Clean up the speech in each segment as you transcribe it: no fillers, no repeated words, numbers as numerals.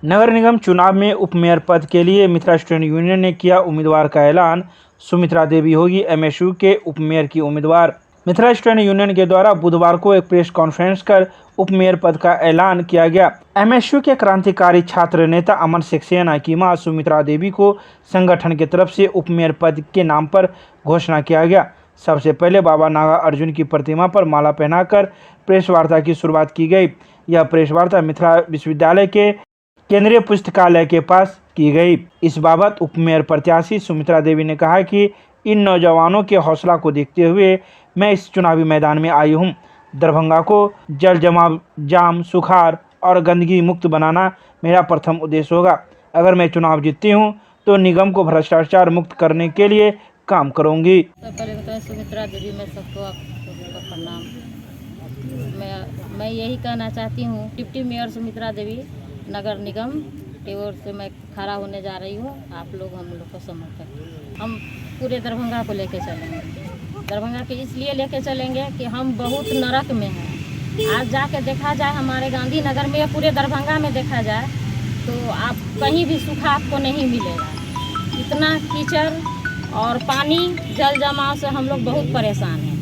नगर निगम चुनाव में उपमेयर पद के लिए मिथिला स्टूडेंट यूनियन ने किया उम्मीदवार का ऐलान। सुमित्रा देवी होगी एमएसयू के उपमेयर की उम्मीदवार। मिथिला स्टूडेंट यूनियन के द्वारा बुधवार को एक प्रेस कॉन्फ्रेंस कर उपमेयर पद का ऐलान किया गया। एमएसयू के क्रांतिकारी छात्र नेता अमर सक्सेना की मां सुमित्रा देवी को संगठन की तरफ से उपमेयर पद के नाम पर घोषणा किया गया। सबसे पहले बाबा नागा अर्जुन की प्रतिमा पर माला पहनाकर प्रेस वार्ता की शुरुआत की गई। यह प्रेस वार्ता मिथिला विश्वविद्यालय के केंद्रीय पुस्तकालय के पास की गई। इस बाबत उपमेयर प्रत्याशी सुमित्रा देवी ने कहा कि इन नौजवानों के हौसला को देखते हुए मैं इस चुनावी मैदान में आई हूं। दरभंगा को जल जमाव, जाम, सुखाड़ और गंदगी मुक्त बनाना मेरा प्रथम उद्देश्य होगा। अगर मैं चुनाव जीतती हूं तो निगम को भ्रष्टाचार मुक्त करने के लिए काम करूंगी। पहले सुमित्रा देवी में सबको प्रणाम। मैं यही कहना चाहती हूँ, डिप्टी मेयर सुमित्रा देवी नगर निगम की ओर से मैं खड़ा होने जा रही हूँ। आप लोग हम लोग को समर्थन, हम पूरे दरभंगा को लेके चलेंगे। दरभंगा के इसलिए लेके चलेंगे कि हम बहुत नरक में हैं। आज जाके देखा जाए हमारे गांधीनगर में, पूरे दरभंगा में देखा जाए तो आप कहीं भी सूखा आपको नहीं मिलेगा। इतना कीचड़ और पानी जल जमाव से हम लोग बहुत परेशान हैं।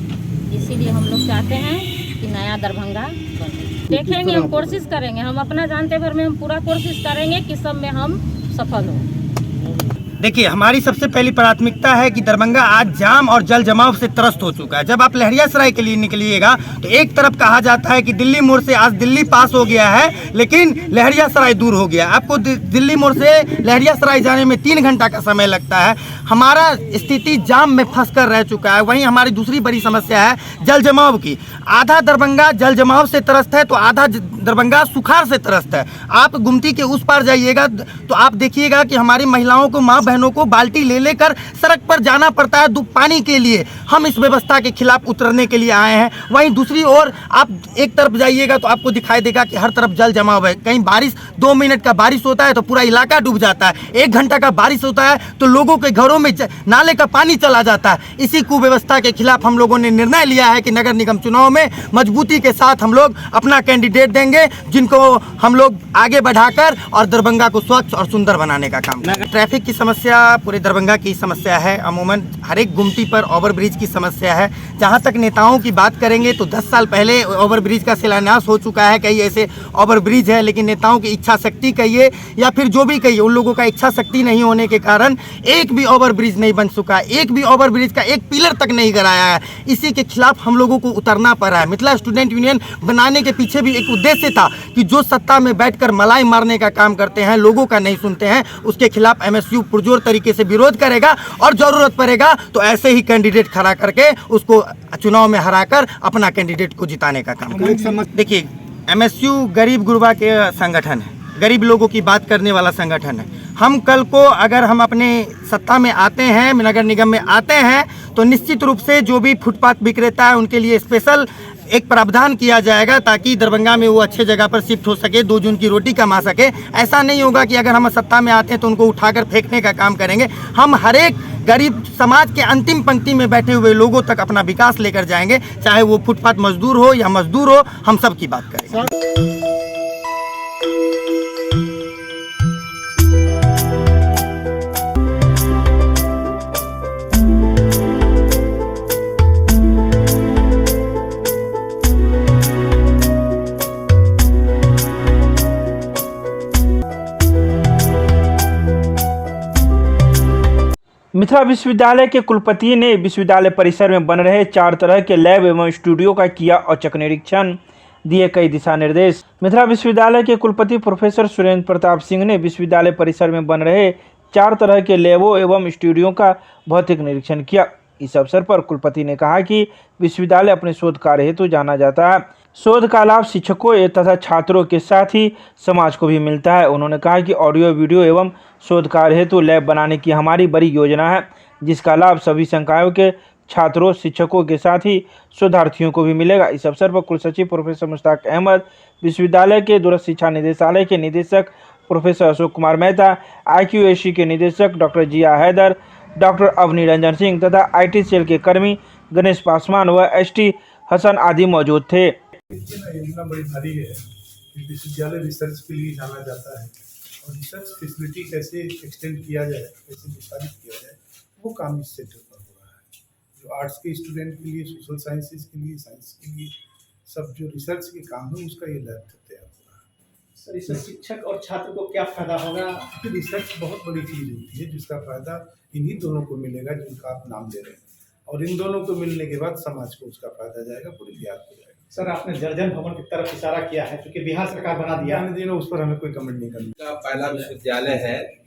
इसीलिए हम लोग चाहते हैं कि नया दरभंगा बने। देखेंगे, हम कोशिश करेंगे, हम अपना जानते भर में हम पूरा कोशिश करेंगे कि सब में हम सफल हों। देखिए, हमारी सबसे पहली प्राथमिकता है कि दरभंगा आज जाम और जल जमाव से त्रस्त हो चुका है। जब आप लहरियासराय के लिए निकलिएगा तो एक तरफ कहा जाता है कि दिल्ली मोड़ से आज दिल्ली पास हो गया है, लेकिन लहरियासराय दूर हो गया। आपको दिल्ली मोड़ से लहरियासराय जाने में 3 घंटा का समय लगता है। हमारा स्थिति जाम में फंस कर रह चुका है। वहीं हमारी दूसरी बड़ी समस्या है जल जमाव की। आधा दरभंगा जल जमाव से त्रस्त है तो आधा दरभंगा सुखाड़ से त्रस्त है। आप गुमती के उस पार जाइएगा तो आप देखिएगा कि हमारी महिलाओं को, माँ बहनों को बाल्टी ले लेकर सड़क पर जाना पड़ता है पानी के लिए। हम इस व्यवस्था के खिलाफ उतरने के लिए आए हैं। वहीं दूसरी ओर आप एक तरफ जाइएगा तो आपको दिखाई देगा कि हर तरफ जल जमाव है। कहीं बारिश 2 मिनट का बारिश होता है तो पूरा इलाका डूब जाता है। 1 घंटा का बारिश होता है तो लोगों के घरों में नाले का पानी चला जाता है। इसी कुव्यवस्था के खिलाफ हम लोगों ने निर्णय लिया है कि नगर निगम चुनाव में मजबूती के साथ हम लोग अपना कैंडिडेट देंगे, जिनको हम लोग आगे बढ़ाकर और दरभंगा को स्वच्छ और सुंदर बनाने का काम करेंगे। ट्रैफिक की समस्या पूरे दरभंगा की समस्या है। अमूमन हर एक गुमती पर ओवरब्रिज की समस्या है। जहां तक नेताओं की बात करेंगे तो 10 साल पहले ओवरब्रिज का शिलान्यास हो चुका है। कई ऐसे ओवरब्रिज है, लेकिन नेताओं की इच्छा शक्ति कहिए या फिर जो भी कहिए, उन लोगों का इच्छा शक्ति नहीं होने के कारण एक भी ओवरब्रिज नहीं बन चुका है। एक भी ओवरब्रिज का एक पिलर तक नहीं कराया है। इसी के खिलाफ हम लोगों को उतरना पड़ा है। मिथिला स्टूडेंट यूनियन बनाने के पीछे भी एक उद्देश्य था कि जो सत्ता में बैठकर मलाई मारने का काम करते हैं, लोगों का नहीं सुनते हैं, उसके खिलाफ एमएसयू पुरजोर तरीके से विरोध करेगा और जरूरत पड़ेगा तो ऐसे ही कैंडिडेट खड़ा करके उसको चुनाव में हराकर अपना कैंडिडेट को जिताने का काम करेगा। देखिए, एमएसयू गरीब गुरबा के संगठन है, गरीब लोगों की बात करने वाला संगठन है। हम कल को अगर हम अपने सत्ता में आते हैं, नगर निगम में आते हैं, तो निश्चित रूप से जो भी फुटपाथ विक्रेता है उनके लिए स्पेशल एक प्रावधान किया जाएगा ताकि दरभंगा में वो अच्छे जगह पर शिफ्ट हो सके, 2 जून की रोटी कमा सके। ऐसा नहीं होगा कि अगर हम सत्ता में आते हैं तो उनको उठाकर फेंकने का काम करेंगे। हम हर एक गरीब समाज के अंतिम पंक्ति में बैठे हुए लोगों तक अपना विकास लेकर जाएंगे, चाहे वो फुटपाथ मजदूर हो या मजदूर हो, हम सब की बात करेंगे। मिथिला विश्वविद्यालय के कुलपति ने विश्वविद्यालय परिसर में बन रहे 4 तरह के लैब एवं स्टूडियो का किया औचक निरीक्षण, दिए कई दिशा निर्देश। मिथिला विश्वविद्यालय के कुलपति प्रोफेसर सुरेंद्र प्रताप सिंह ने विश्वविद्यालय परिसर में बन रहे 4 तरह के लैबों एवं स्टूडियो का भौतिक निरीक्षण किया। इस अवसर पर कुलपति ने कहा कि विश्वविद्यालय अपने शोध कार्य हेतु जाना जाता है। शोध का लाभ शिक्षकों तथा छात्रों के साथ ही समाज को भी मिलता है। उन्होंने कहा कि ऑडियो, वीडियो एवं शोध कार्य हेतु लैब बनाने की हमारी बड़ी योजना है, जिसका लाभ सभी संकायों के छात्रों, शिक्षकों के साथ ही शोधार्थियों को भी मिलेगा। इस अवसर पर कुलसचिव प्रोफेसर मुश्ताक अहमद, विश्वविद्यालय के दूरस्थ शिक्षा निदेशालय के निदेशक प्रोफेसर अशोक कुमार मेहता, IQAC के निदेशक डॉक्टर जिया हैदर, डॉक्टर अवनी रंजन सिंह तथा IT सेल के कर्मी गणेश पासवान व ST हसन आदि मौजूद थे। योजना बड़ी भारी है, विश्वविद्यालय रिसर्च के लिए जाना जाता है और रिसर्च फैसिलिटी कैसे एक्सटेंड किया जाए, कैसे विस्तारित किया जाए, वो काम इस सेंटर पर हो रहा है। जो आर्ट्स के स्टूडेंट के लिए, सोशल साइंसेज के लिए, साइंस के लिए, सब जो रिसर्च के काम है उसका ये लैब तैयार हो रहा है। सर, इससे शिक्षक और छात्र को क्या फायदा होगा? क्योंकि रिसर्च बहुत बड़ी चीज़ होती है जिसका फायदा इन्हीं दोनों को मिलेगा जिनका आप नाम ले रहे हैं, और इन दोनों को मिलने के बाद समाज को उसका फायदा जाएगा, पूरी बिहार को जाएगा। सर, आपने जर्जन भवन की तरफ इशारा किया है क्योंकि बिहार सरकार बना दिया है, उस पर हमें कोई कमेंट नहीं करना। का पहला विश्वविद्यालय है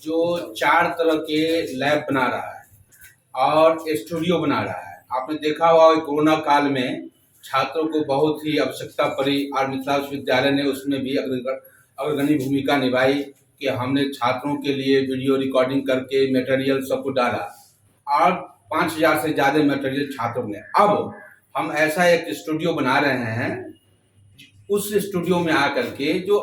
जो 4 तरह के लैब बना रहा है और स्टूडियो बना रहा है। आपने देखा होगा कोरोना काल में छात्रों को बहुत ही आवश्यकता पड़ी और मिथिला विश्वविद्यालय ने उसमें भी अग्रगणी भूमिका निभाई कि हमने छात्रों के लिए वीडियो रिकॉर्डिंग करके मटेरियल सब कुछ डाला और 5000 से ज़्यादा मटेरियल छात्रों ने। अब हम ऐसा एक स्टूडियो बना रहे हैं, उस स्टूडियो में आकर के जो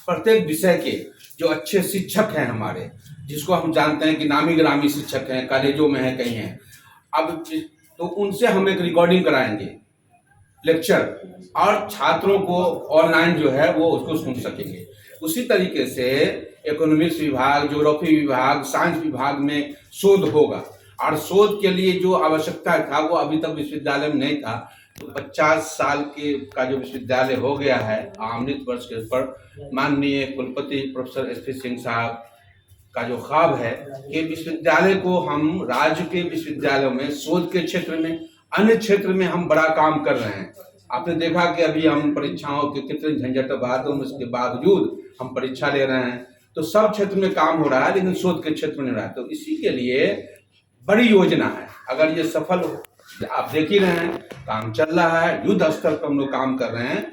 प्रत्येक विषय के जो अच्छे शिक्षक हैं हमारे, जिसको हम जानते हैं कि नामी ग्रामी शिक्षक हैं, कॉलेजों में हैं, कहीं हैं, अब तो उनसे हम एक रिकॉर्डिंग कराएंगे लेक्चर और छात्रों को ऑनलाइन जो है वो उसको सुन सकेंगे। उसी तरीके से इकोनॉमिक्स विभाग, ज्योग्राफी विभाग, साइंस विभाग में शोध होगा और शोध के लिए जो आवश्यकता था वो अभी तक विश्वविद्यालय में नहीं था। तो 50 साल के का जो विश्वविद्यालय हो गया है अमृत वर्ष के पर माननीय कुलपति प्रोफेसर एस पी सिंह साहब का जो ख्वाब है कि विश्वविद्यालय को हम राज्य के विश्वविद्यालयों में शोध के क्षेत्र में, अन्य क्षेत्र में हम बड़ा काम कर रहे हैं। आपने देखा कि अभी हम परीक्षाओं के कितने झंझट बातों में उसके बावजूद हम परीक्षा ले रहे हैं, तो सब क्षेत्र में काम हो रहा है लेकिन शोध के क्षेत्र में नहीं रहा है। तो इसी के लिए बड़ी योजना है, अगर ये सफल हो, आप देख ही रहे हैं काम चल रहा है, युद्ध स्तर पर हम लोग काम कर रहे हैं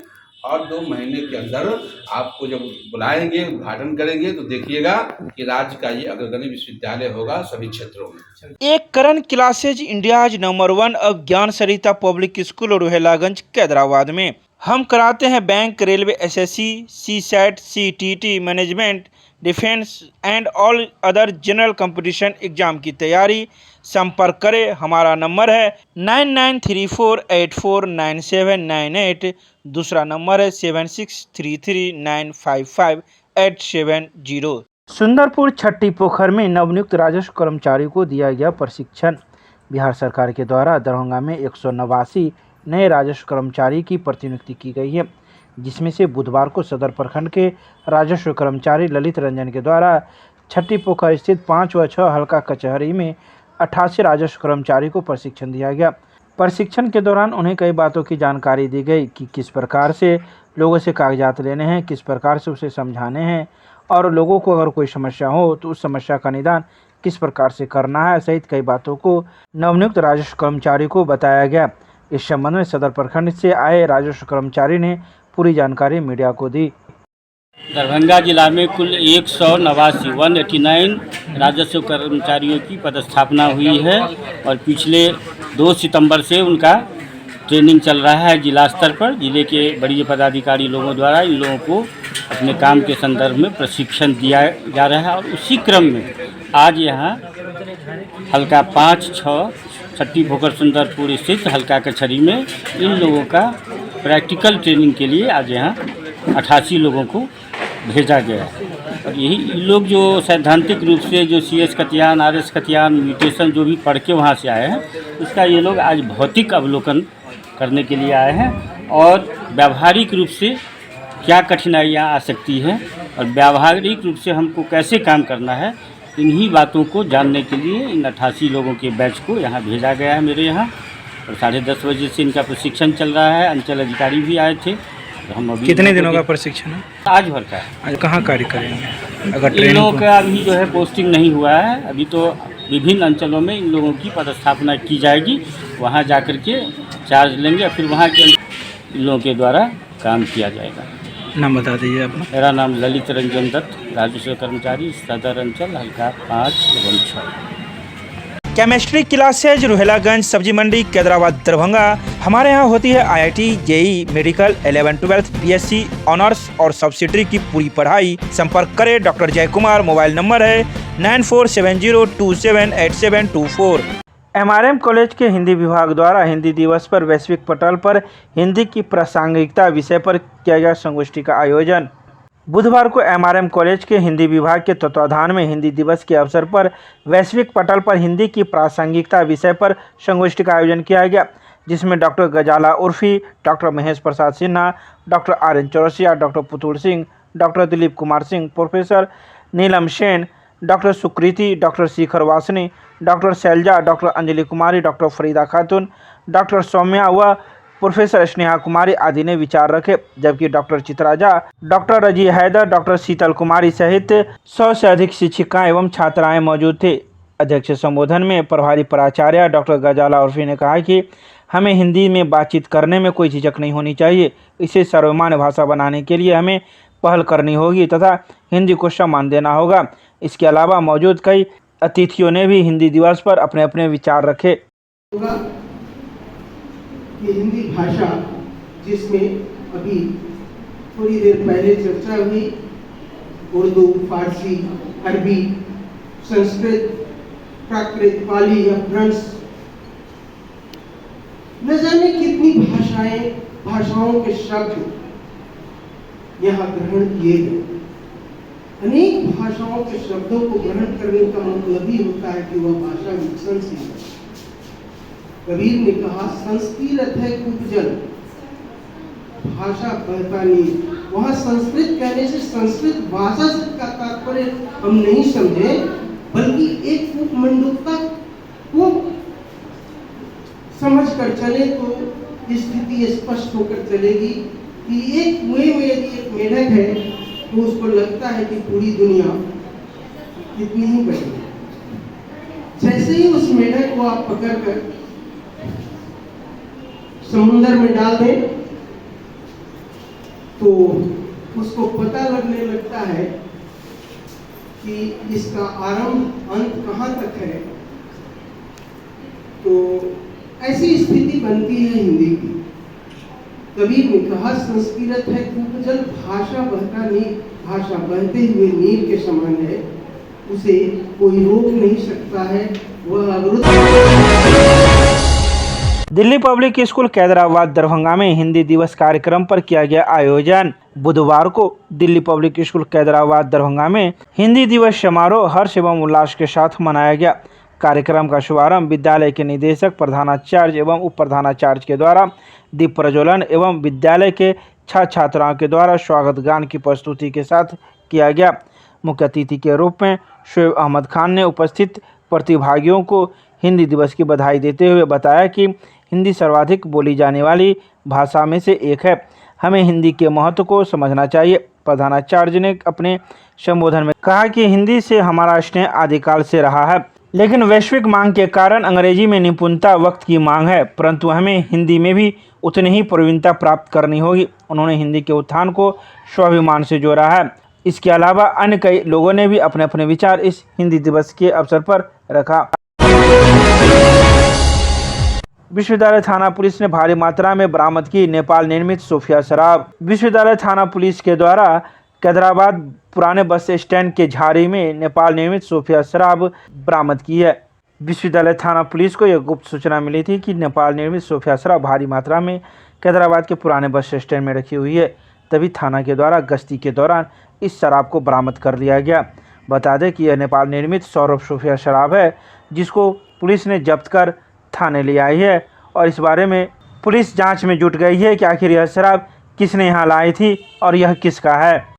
और 2 महीने के अंदर आपको जब बुलाएंगे, उद्घाटन करेंगे तो देखिएगा कि राज्य का ये अग्रगणी विश्वविद्यालय होगा सभी क्षेत्रों में। एक करण क्लासेज इंडियाज नंबर 1 अब ज्ञान सरिता पब्लिक स्कूल रोहेलागंज कैदराबाद में हम कराते हैं bank, railway, SSC, CSAT, CTT, management, defence and all other general competition exam की तैयारी। संपर्क करें, हमारा नंबर है 9934849798, दूसरा नंबर है 7633955870। सुंदरपुर छठी पोखर में नवनियुक्त राजस्व कर्मचारियों को दिया गया प्रशिक्षण। बिहार सरकार के द्वारा दरभंगा में 189 नए राजस्व कर्मचारी की प्रतिनियुक्ति की गई है, जिसमें से बुधवार को सदर प्रखंड के राजस्व कर्मचारी ललित रंजन के द्वारा छठी पोखर स्थित 5 व 6 हल्का कचहरी में 88 राजस्व कर्मचारी को प्रशिक्षण दिया गया। प्रशिक्षण के दौरान उन्हें कई बातों की जानकारी दी गई कि किस प्रकार से लोगों से कागजात लेने हैं, किस प्रकार से उसे समझाने हैं और लोगों को अगर कोई समस्या हो तो उस समस्या का निदान किस प्रकार से करना है, सहित कई बातों को नवनियुक्त राजस्व कर्मचारी को बताया गया। इस संबंध में सदर प्रखंड से आए राजस्व कर्मचारी ने पूरी जानकारी मीडिया को दी। दरभंगा जिला में कुल 189 राजस्व कर्मचारियों की पदस्थापना हुई है और पिछले 2 सितंबर से उनका ट्रेनिंग चल रहा है जिला स्तर पर। जिले के बड़े पदाधिकारी लोगों द्वारा इन लोगों को अपने काम के संदर्भ में प्रशिक्षण दिया जा रहा है और उसी क्रम में आज यहाँ हल्का 5-6 छठी पोखर सुंदरपुर स्थित हल्का कचहरी में इन लोगों का प्रैक्टिकल ट्रेनिंग के लिए आज यहाँ 88 लोगों को भेजा गया है। और यही लोग जो सैद्धांतिक रूप से जो CS कतियान, RS कतियान, म्यूटेशन जो भी पढ़ के वहाँ से आए हैं, उसका ये लोग आज भौतिक अवलोकन करने के लिए आए हैं और व्यावहारिक रूप से क्या कठिनाइयाँ आ सकती हैं और व्यावहारिक रूप से हमको कैसे काम करना है, इन्हीं बातों को जानने के लिए इन 88 लोगों के बैच को यहाँ भेजा गया है मेरे यहाँ। और 10:30 बजे से इनका प्रशिक्षण चल रहा है। अंचल अधिकारी भी आए थे। तो हम अभी कितने दिनों का प्रशिक्षण है? आज भर का है। आज कहाँ कार्य करेंगे? अगर इन लोगों का अभी जो है पोस्टिंग नहीं हुआ है, अभी तो विभिन्न अंचलों में इन लोगों की पदस्थापना की जाएगी। वहाँ जाकर के चार्ज लेंगे, फिर वहाँ के इन लोगों के द्वारा काम किया जाएगा। नाम बता दीजिए अपना। मेरा नाम ललित रंजन दत्त, राजस्व कर्मचारी, सदर अंचल, हल्का 5 एवं 6। केमिस्ट्री क्लासेज रोहेलागंज सब्जी मंडी कैदराबाद दरभंगा। हमारे यहाँ होती है IIT, JEE, medical, 11-12, BSc honours और सब्सिडरी की पूरी पढ़ाई। संपर्क करें डॉक्टर जय कुमार। मोबाइल नंबर है 9470278724। MRM कॉलेज के हिंदी विभाग द्वारा हिंदी दिवस पर वैश्विक पटल पर हिंदी की प्रासंगिकता विषय पर किया गया संगोष्ठी का आयोजन। बुधवार को एमआरएम कॉलेज के हिंदी विभाग के तत्वाधान में हिंदी दिवस के अवसर पर वैश्विक पटल पर हिंदी की प्रासंगिकता विषय पर संगोष्ठी का आयोजन किया गया, जिसमें doctor Ghazala Urfi, doctor Mahesh Prasad Sinha, doctor RN. Chaurasia, doctor Putul Singh, doctor Dilip Kumar Singh, professor Neelam Sen, doctor Sukriti, doctor Shikhar Vasani, doctor Shailaja, doctor Anjali Kumari, doctor Farida Khatoon, doctor Saumya व प्रोफेसर स्नेहा कुमारी आदि ने विचार रखे, जबकि डॉक्टर चित्राजा, डॉक्टर रजी हैदर, डॉक्टर शीतल कुमारी सहित 100 से अधिक शिक्षिकाएं एवं छात्राएं मौजूद थे। अध्यक्ष संबोधन में प्रभारी प्राचार्य डॉक्टर गजाला उर्फी ने कहा कि हमें हिंदी में बातचीत करने में कोई झिझक नहीं होनी चाहिए। इसे सर्वमान्य भाषा बनाने के लिए हमें पहल करनी होगी तथा हिंदी को सम्मान देना होगा। इसके अलावा मौजूद कई अतिथियों ने भी हिंदी दिवस पर अपने अपने विचार रखे। ये हिंदी भाषा जिसमें अभी थोड़ी देर पहले चर्चा हुई, उर्दू, फारसी, अरबी, संस्कृत, प्राकृत, पाली या फ्रांस, न जाने कितनी भाषाओं के शब्द यहाँ ग्रहण किए गए। अनेक भाषाओं के शब्दों को ग्रहण करने का मतलब ही होता है कि वह भाषा विकसनशील है। कबीर ने कहा, संस्कृत है उपजल, भाषा बहता नहीं। वहाँ संस्कृत कहने से संस्कृत भाषा से का तात्पर्य हम नहीं समझे, बल्कि एक उपमंडुकता को समझ कर चले तो स्थिति स्पष्ट होकर चलेगी कि एक कुएं में यदि एक मेढक है तो उसको लगता है कि पूरी दुनिया इतनी ही बड़ी है। जैसे ही उस मेढक को आप पकड़कर समुद्र में डाल दें तो उसको पता लगने लगता है कि इसका आरंभ अंत कहाँ तक है। तो ऐसी स्थिति बनती है हिंदी की। कबीर ने कहा, संस्कृत है उपजल, भाषा बहता नीर, भाषा बहते हुए नीर के समान है, उसे कोई रोक नहीं सकता है, वह अवरुद्ध। दिल्ली पब्लिक स्कूल कैदराबाद दरभंगा में हिंदी दिवस कार्यक्रम पर किया गया आयोजन। बुधवार को दिल्ली पब्लिक स्कूल कैदराबाद दरभंगा में हिंदी दिवस समारोह हर्ष एवं उल्लास के साथ मनाया गया। कार्यक्रम का शुभारंभ विद्यालय के निदेशक, प्रधानाचार्य एवं उप प्रधानाचार्य के द्वारा दीप प्रज्वलन एवं विद्यालय के छात्र छात्राओं के द्वारा स्वागत गान की प्रस्तुति के साथ किया गया। मुख्य अतिथि के रूप में शोएब अहमद खान ने उपस्थित प्रतिभागियों को हिंदी दिवस की बधाई देते हुए बताया कि हिंदी सर्वाधिक बोली जाने वाली भाषा में से एक है, हमें हिंदी के महत्व को समझना चाहिए। प्रधानाचार्य ने अपने संबोधन में कहा कि हिंदी से हमारा स्नेह आदिकाल से रहा है, लेकिन वैश्विक मांग के कारण अंग्रेजी में निपुणता वक्त की मांग है, परंतु हमें हिंदी में भी उतनी ही प्रवीणता प्राप्त करनी होगी। उन्होंने हिंदी के उत्थान को स्वाभिमान से जोड़ा है। इसके अलावा अन्य कई लोगों ने भी अपने अपने विचार इस हिंदी दिवस के अवसर पर रखा। विश्वविद्यालय थाना पुलिस ने भारी मात्रा में बरामद की नेपाल निर्मित सोफिया शराब। विश्वविद्यालय थाना पुलिस के द्वारा कैदराबाद पुराने बस स्टैंड के झाड़ी में नेपाल निर्मित सोफिया शराब बरामद की है। विश्वविद्यालय थाना पुलिस को यह गुप्त सूचना मिली थी कि नेपाल निर्मित सोफिया शराब भारी मात्रा में कैदराबाद के पुराने बस स्टैंड में रखी हुई है। तभी थाना के द्वारा गश्ती के दौरान इस शराब को बरामद कर लिया गया। बता दें कि यह नेपाल निर्मित सौरभ सोफिया शराब है, जिसको पुलिस ने जब्त कर थाने ले आई है और इस बारे में पुलिस जांच में जुट गई है कि आखिर यह शराब किसने यहां लाई थी और यह किसका है।